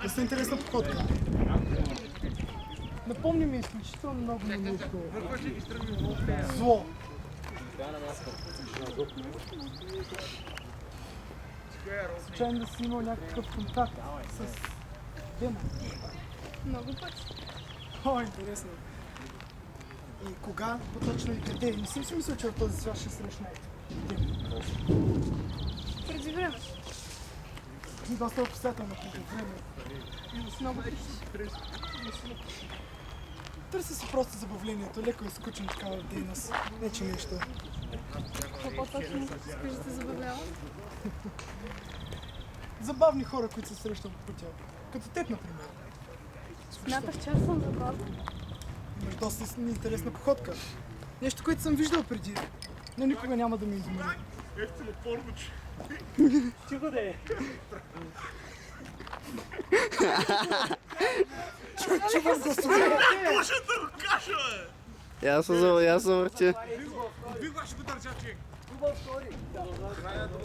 Доста интересна походка. Напомня ми изключително много на нещо зло. Случайно да си имал някакъв контакт с демон. Много пъти. О, интересно. И кога поточно и къде? Не съм си мислил, че в този свят ще срещна демон. Преди време. Доста описателно преди време. Много пъти. Търся си просто забавлението, леко е скучен такава дейност. Не че нещо. Какво по-точно искаш да те забавлява? Забавни хора, които се срещат по пътя. Като теб, например. Смятах, че аз съм забавна. Имаш доста интересна походка. Нещо, което съм виждал преди, но никога няма да ме изумори. Ефтино порноче. Тихо да е. Чувам гласове! Може да го кажа, бе! Я съм върче. Вигла ще го държа, човек.